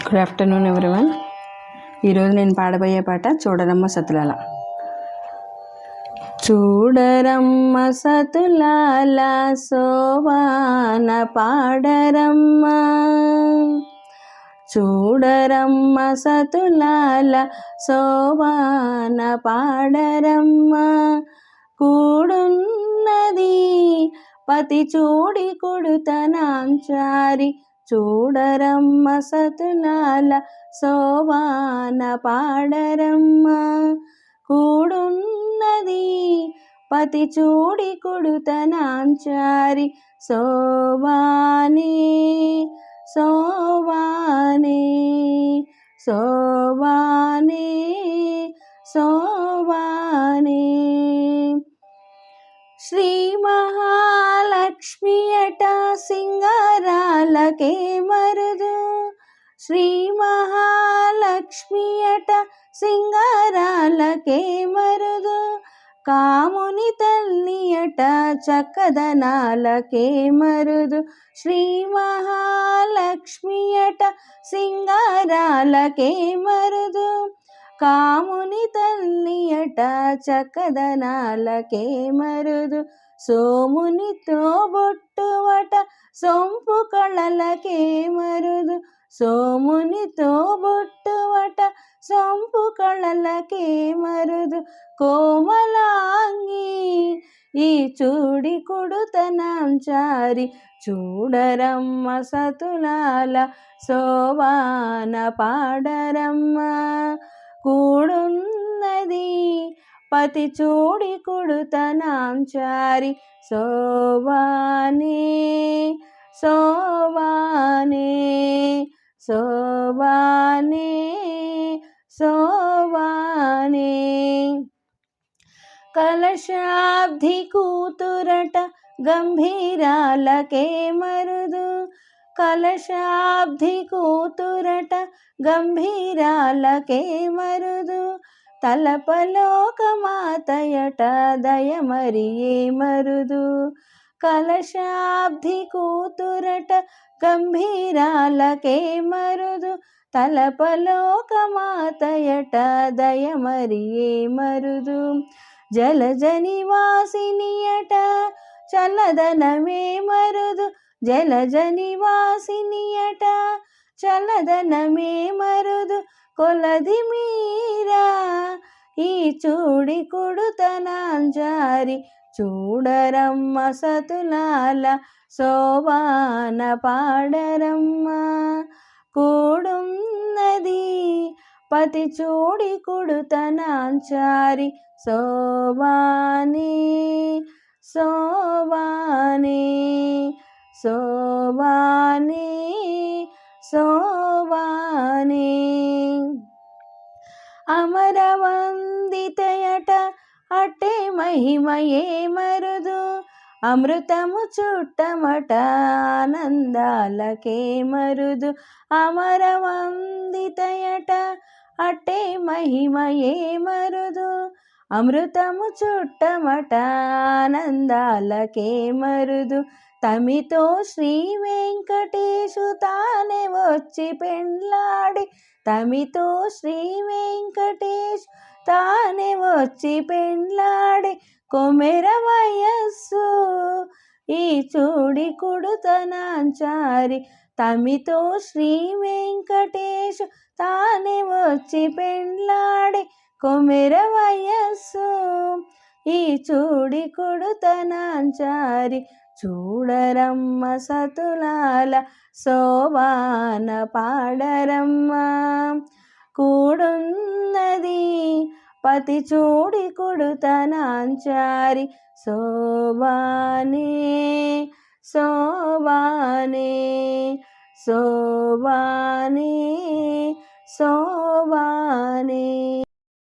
Good afternoon everyone. ఈరోజు నేను పాడబోయే పాట చూడరమ్మ సతులాల. చూడరమ్మ సతులాల సోవాన పాడరమ్మ, చూడరమ్మ సతులాల సోవాన పాడరమ్మ. కూడున్నది పతి చూడి కొడుతనాంచారి, చూడరమ్మ సతులాల సోవాన పాడరమ్మ. కూడున్నది పతి చూడి కొడుతనాంచారి, సోవానే సోవానే సోవానే సోవానే. శ్రీ మహాలక్ష్మి అట సింగారాలకే మరుదు, శ్రీ మహాలక్ష్మి అట సింగారాలకే మరుదు. కాముని తల్లి అట చక్కదనాలకే మరుదు, శ్రీ మహాలక్ష్మి అట సింగారాలకే మరుదు. కాముని తల్లి అట చక్కదనాలకే మరుదు. సోమునితో బొట్టువట సొంపు కళలకే మరుదు, సోమునితో బొట్టువట సొంపు కళలకే మరుదు. కోమలాంగి ఈ చూడి కొడుతనాంచారి, చూడరమ్మ సతులాల సోవాన పాడరమ్మ. కూడున్నది పతి చూడి కొడుతనాంచారి, సోవానే సోవానే సోవానే సోవానే. కలశాబ్ది కూతురట గంభీరాలకే మరుదు, కలశాబ్ది కూతురట గంభీరాలకే మరుదు. తలపలోకమాతయట దయమరియే మరుదు, కలశాబ్ది కూతురట గంభీరాలకే మరుదు. తలపలోకమాతయట దయమరియే మరుదు. జలజని వాసినియట చల్లదనమే మరుదు, జలజని వాసినియట చల్లదనమే మరుదు. కొలది మీరా ఈ చూడి కొడుతనాంచారి, చూడరమ్మ సతులాల సోవాన పాడరమ్మ. కూడున్నది పతి చూడి కొడుతనాంచారి, సోవానే సోవానే సోవానే సోవానే. అమరవందితయట అట్టే మహిమయే మరుదు, అమృతము చుట్టమట ఆనందాలకే మరుదు. అమరవందితయట అట్టే మహిమయే మరుదు, అమృతము చుట్టమట ఆనందాలకే మరుదు. తమితో శ్రీ వెంకటేశు తానే వచ్చి పెండ్లాడి, తమితో శ్రీ వెంకటేశు తానే వచ్చి పెండ్లాడి. కొమెర వయస్సు ఈ చూడి కొడుతనాంచారి, తమితో శ్రీ వెంకటేశు తానే వచ్చి పెండ్లాడి. కొమెర వయస్సు ఈ చూడి కొడుతనాంచారి, చూడరమ్మ సతులాల సోవాన పాడరమ్మ. కూడున్నది పతి చూడి కొడుతనాంచారి, సోవానే సోవానే సోవానే సోవానే.